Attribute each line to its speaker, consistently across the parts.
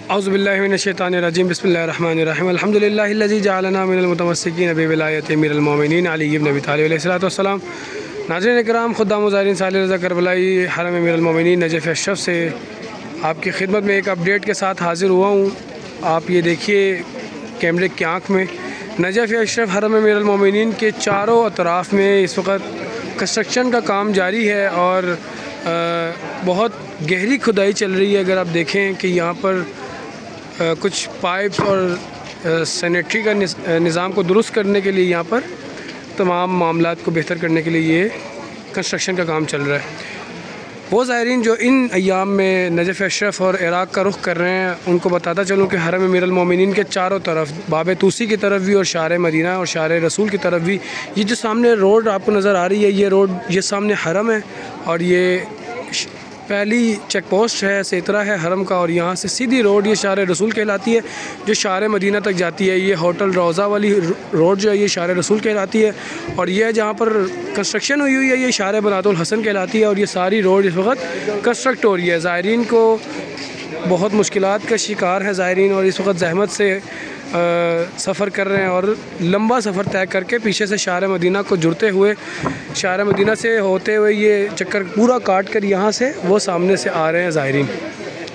Speaker 1: औज़ुबिल्लाहिमिनश्शैतानिर्रजीम बिस्मिल्लाहिर्रहमानिर्रहीम अल्हम्दुलिल्लाहिल्लज़ी जअलना मिनल मुतमस्सिकीन बिविलायति अमीरुल मोमिनीन अली इब्न अबी तालिब अलैहिस्सलातु वस्सलाम। नाज़रीन इकराम, खुदा मुज़ाहिरीन साले रज़ा करबलाई हरम अमीरुल मोमिनीन नजफ़ अशरफ से आपकी खिदमत में एक अपडेट के साथ हाज़िर हुआ हूँ। आप ये देखिए कैमरे की आँख में नजफ़ अशरफ हरम अमीरुल मोमिनीन के चारों अतराफ़ में इस वक्त कंस्ट्रक्शन का काम जारी है और बहुत गहरी खुदाई चल रही है। अगर आप देखें कि यहाँ पर कुछ पाइप्स और सैनिटरी का निज़ाम को दुरुस्त करने के लिए यहाँ पर तमाम मामलात को बेहतर करने के लिए ये कंस्ट्रक्शन का काम चल रहा है। वो ज़ायरीन जो इन अय्याम में नजफ़ अशरफ और इराक़ का रुख कर रहे हैं, उनको बताता चलूँ कि हरम अमीरुल मोमिनीन के चारों तरफ बाब तूसी की तरफ भी और शार मदीना और शार रसूल की तरफ भी ये जो सामने रोड आपको नज़र आ रही है, ये रोड ये सामने हरम है और ये पहली चेक पोस्ट है, सेतरा है हरम का, और यहाँ से सीधी रोड ये शार रसूल कहलाती है जो शार मदीना तक जाती है। ये होटल रोज़ा वाली रोड जो है ये शार रसूल कहलाती है और ये जहाँ पर कंस्ट्रक्शन हुई है ये शार बनातुल हसन कहलाती है और ये सारी रोड इस वक्त कंस्ट्रक्ट हो रही है। ज़ायरीन को बहुत मुश्किलात का शिकार है ज़ायरीन, और इस वक्त जहमत से सफ़र कर रहे हैं और लंबा सफ़र तय करके पीछे से शार मदीना को जुड़ते हुए शार मदीना से होते हुए ये चक्कर पूरा काट कर यहाँ से वो सामने से आ रहे हैं ज़ायरीन।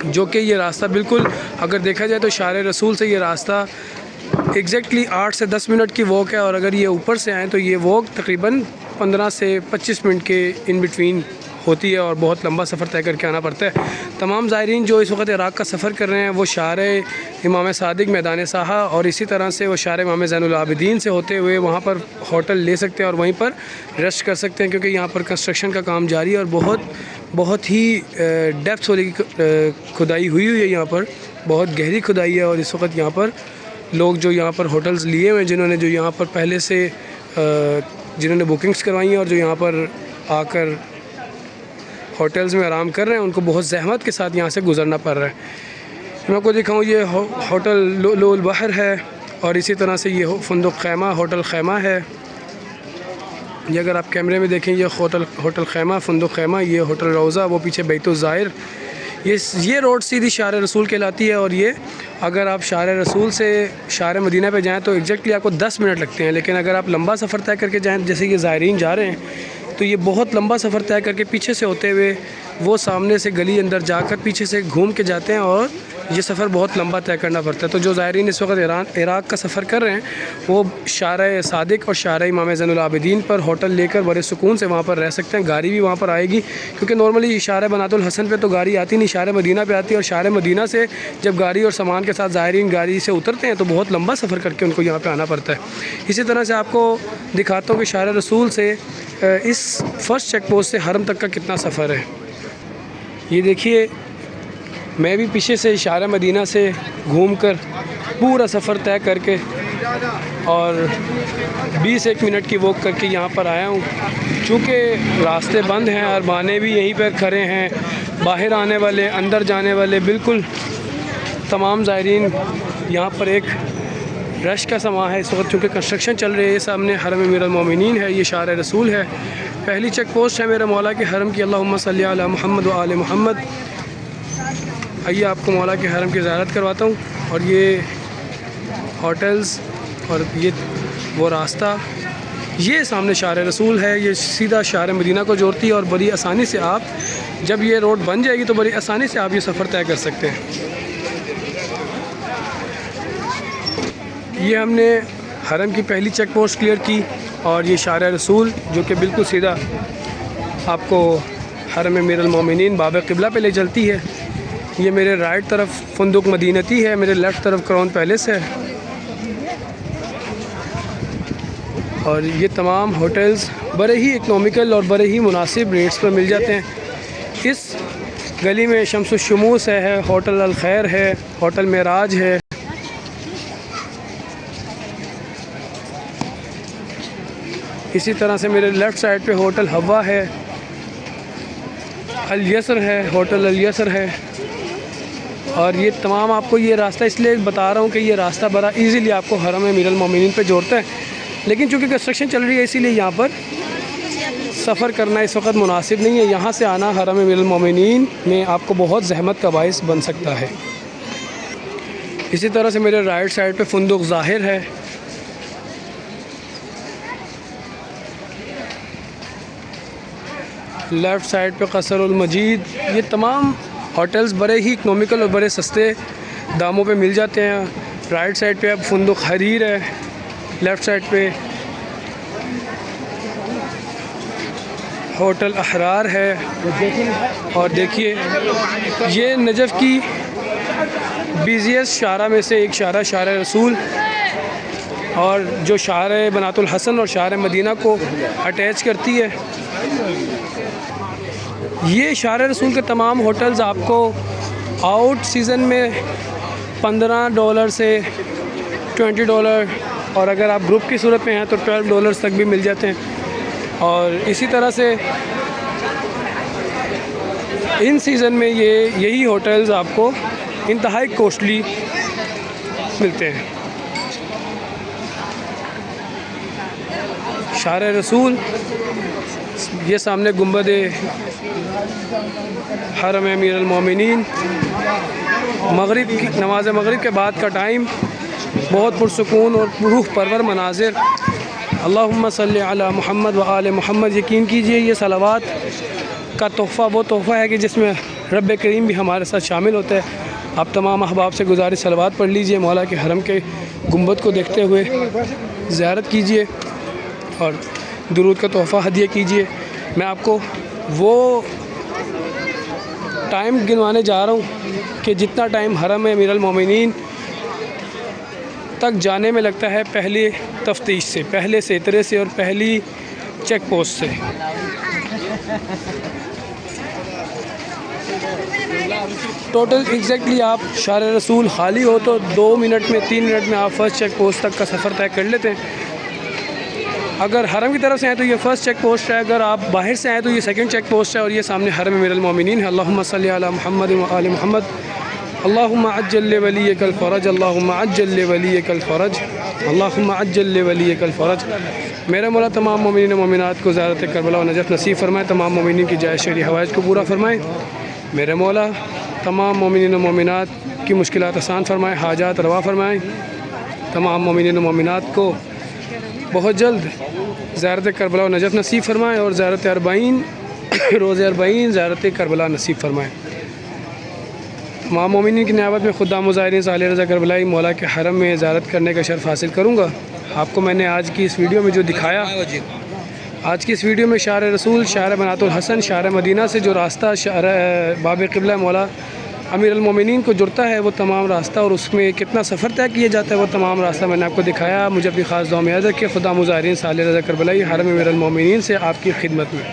Speaker 1: जो कि ये रास्ता बिल्कुल अगर देखा जाए तो शार रसूल से ये रास्ता एग्जैक्टली 8 से 10 मिनट की वॉक है, और अगर ये ऊपर से आएँ तो ये वॉक तकरीबन 15 से 25 मिनट के इन बिटवीन होती है और बहुत लंबा सफ़र तय करके आना पड़ता है। तमाम ज़ायरीन जो इस वक्त इराक़ का सफ़र कर रहे हैं वो शार इमाम सादिक मैदान साहा और इसी तरह से वो शार इमाम ज़ैनुल आबिदीन से होते हुए वहाँ पर होटल ले सकते हैं और वहीं पर रेस्ट कर सकते हैं, क्योंकि यहाँ पर कंस्ट्रक्शन का काम जारी है और बहुत ही डेप्थ वाली खुदाई हुई है। यहाँ पर बहुत गहरी खुदाई है और इस वक्त यहाँ पर लोग जो यहाँ पर होटल्स लिए हुए हैं, जिन्होंने जो यहाँ पर पहले से जिन्होंने बुकिंग्स करवाई हैं और जो यहाँ पर आकर होटल्स में आराम कर रहे हैं, उनको बहुत ज़हमत के साथ यहाँ से गुज़रना पड़ रहा है। मैं आपको दिखाऊँ, ये होटल लुल बहर है और इसी तरह से ये फंदुक खैमा होटल खैमा है। ये अगर आप कैमरे में देखें ये होटल खैमा फंदुक खैमा, ये होटल रोज़ा, वो पीछे बैतुल ज़ाहिर। ये रोड सीधी शार रसूल कहलाती है और ये अगर आप शार रसूल से शार मदीना पे जाएँ तो एग्जैक्टली आपको 10 मिनट लगते हैं, लेकिन अगर आप लंबा सफ़र तय करके जाएँ जैसे कि ज़ायरीन जा रहे हैं तो ये बहुत लंबा सफ़र तय करके पीछे से होते हुए वो सामने से गली अंदर जाकर पीछे से घूम के जाते हैं और ये सफ़र बहुत लंबा तय करना पड़ता है। तो जो ज़ायरीन इस वक्त इराक़ का सफ़र कर रहे हैं वो शार सादिक और शार इमाम ज़ैनुल आबिदीन पर होटल लेकर बड़े सुकून से वहाँ पर रह सकते हैं। गाड़ी भी वहाँ पर आएगी, क्योंकि नॉर्मली शार बनातुल हसन पे तो गाड़ी आती नहीं, शार मदीना पे आती है और शार मदीना से जब गाड़ी और सामान के साथ ज़ायरीन गाड़ी से उतरते हैं तो बहुत लंबा सफ़र करके उनको यहाँ पर आना पड़ता है। इसी तरह से आपको दिखाता हूँ कि शार रसूल से इस फर्स्ट चेक पोस्ट से हरम तक का कितना सफ़र है। ये देखिए, मैं भी पीछे से शार मदीना से घूमकर पूरा सफ़र तय करके और 20-1 मिनट की वॉक करके यहाँ पर आया हूँ। चूँकि रास्ते बंद हैं, अरबाने भी यहीं पर खड़े हैं, बाहर आने वाले अंदर जाने वाले बिल्कुल तमाम ज़ायरीन यहाँ पर एक रश का समा है इस वक्त, चूँकि कंस्ट्रक्शन चल रही है। सामने हरम अमीरुल मोमिनीन है, ये शार रसूल है, पहली चेक पोस्ट है मेरे मौला के हरम की। अल्लाहुम्मा सल्ली अला मुहम्मद व आले मुहम्मद। आइए आपको मौला के हरम की ज़ियारत करवाता हूँ। और ये होटल्स और ये वो रास्ता, ये सामने शार रसूल है, ये सीधा शार मदीना को जोड़ती है और बड़ी आसानी से आप जब ये रोड बन जाएगी तो बड़ी आसानी से आप ये सफ़र तय कर सकते हैं। ये हमने हरम की पहली चेक पोस्ट क्लियर की और ये शार रसूल जो कि बिल्कुल सीधा आपको हरम अमीरुल मोमिनीन बाब क़िबला पे ले चलती है। ये मेरे राइट तरफ फंदुक मदीनती है, मेरे लेफ़्ट तरफ क्राउन पैलेस है और ये तमाम होटल्स बड़े ही इकनॉमिकल और बड़े ही मुनासिब रेट्स पर मिल जाते हैं। इस गली में शम्सुश-शुमूस है, होटल अल खैर है, होटल मेराज है, इसी तरह से मेरे लेफ़्ट साइड पे होटल हवा है, अल यसर है, होटल अल यसर है। और ये तमाम आपको ये रास्ता इसलिए बता रहा हूँ कि ये रास्ता बड़ा इजीली आपको हरम अमीरुल मोमिनीन पे जोड़ता है, लेकिन चूँकि कंस्ट्रक्शन चल रही है इसीलिए यहाँ पर सफ़र करना इस वक्त मुनासिब नहीं है। यहाँ से आना हरम अमीरुल मोमिनीन में आपको बहुत ज़हमत का बाइस बन सकता है। इसी तरह से मेरे राइट साइड पे फुंदुक ज़ाहिर है। लेफ़्ट साइड पे कसरुल मजीद। ये तमाम होटल्स बड़े ही इकनॉमिकल और बड़े सस्ते दामों पे मिल जाते हैं। राइट साइड पे अब फुंदुक हरीर है, लेफ़्ट साइड पे होटल अहरार है। और देखिए ये नजफ़ की बिज़ीएस्ट शारा में से एक शारा शारा रसूल, और जो शारा बनातुल हसन और शारा मदीना को अटैच करती है। ये शारा रसूल के तमाम होटल्स आपको आउट सीज़न में $15 से $20, और अगर आप ग्रुप की सूरत में हैं तो $12 तक भी मिल जाते हैं। और इसी तरह से इन सीज़न में यही होटल्स आपको इंतहाई कॉस्टली मिलते हैं। शारा रसूल, ये सामने गुंबद हरम अमीर अल मोमिनीन। मगरिब की नमाज मगरिब के बाद का टाइम, बहुत पुरसुकून और रूह परवर मनाजिर। अल्लाहुम्मा सल्ली अला मुहम्मद व आले मुहम्मद। यकीन कीजिए ये सलावात का तोहफ़ा वो तोहफ़ा है कि जिसमें रब करीम भी हमारे साथ शामिल होता है। आप तमाम अहबाब से गुजारिश सलावात पढ़ लीजिए, मौला के हरम के गुंबद को देखते हुए ज़ियारत कीजिए और दुरूद का तोहफ़ा हदिया कीजिए। मैं आपको वो टाइम गिनवाने जा रहा हूँ कि जितना टाइम हरम अमीर अल मोमिनीन तक जाने में लगता है पहले तफ्तीश से, पहले सेतरे से और पहली चेक पोस्ट से। टोटल एग्जैक्टली आप शारा रसूल खाली हो तो 2 मिनट में 3 मिनट में आप फ़र्स्ट चेक पोस्ट तक का सफ़र तय कर लेते हैं। अगर हरम की तरफ से हैं तो ये फ़र्स्ट चेक पोस्ट है, अगर आप बाहर से आए तो ये सेकंड चेक पोस्ट है। और ये सामने हरम अमीर अल मोमिनीन है। अल्लाहुम्मा सल्ली अला मुहम्मद व आले मुहम्मद। अल्लाहुम्मा अज्जल वलीयकल फ़रज, अल्लाहुम्मा अज्जल वलीयकल फ़रज, अल्लाहुम्मा अज्जल वलीयकल फ़रज। मेरा मौला तमाम मोमिनीन मोमिनात को ज़ियारत करबला और नजफ़ नसीब फरमाए। तमाम मोमिनीन की जायज़ शरई हवाइज को पूरा फरमाए। मेरे मौला तमाम मोमिनीन मोमिनात की मुश्किलात आसान फरमाए, हाजात रवा फरमाए। तमाम मोमिनीन मोमिनात को बहुत जल्द ज़ियारत करबला और नजफ़ नसीब फरमाए और ज़ियारत अरबाईन रोज़े अरबाईन ज़ियारत करबला नसीब फरमाए। तमाम मोमिनीन की नियाबत में खुदा मुज़ाहिरीन साले रज़ा करबलाई मौला के हरम में ज़ियारत करने का शर्फ़ हासिल करूँगा। आपको मैंने आज की इस वीडियो में जो दिखाया, आज की इस वीडियो में शारा रसूल, शारा बनातुल हसन, शारा मदीना से जो रास्ता शारा बाब क़िबला मौला अमीर अल मोमिनीन को जुड़ता है, वो तमाम रास्ता और उसमें कितना सफ़र तय किया जाता है, वो तमाम रास्ता मैंने आपको दिखाया। मुझे अपनी ख़ास दुआ में याद रखिए। खुदा मुज़ाहिरीन साले रज़ा करबलाई हरम अमीर अल मोमिनीन से आपकी खिदमत में।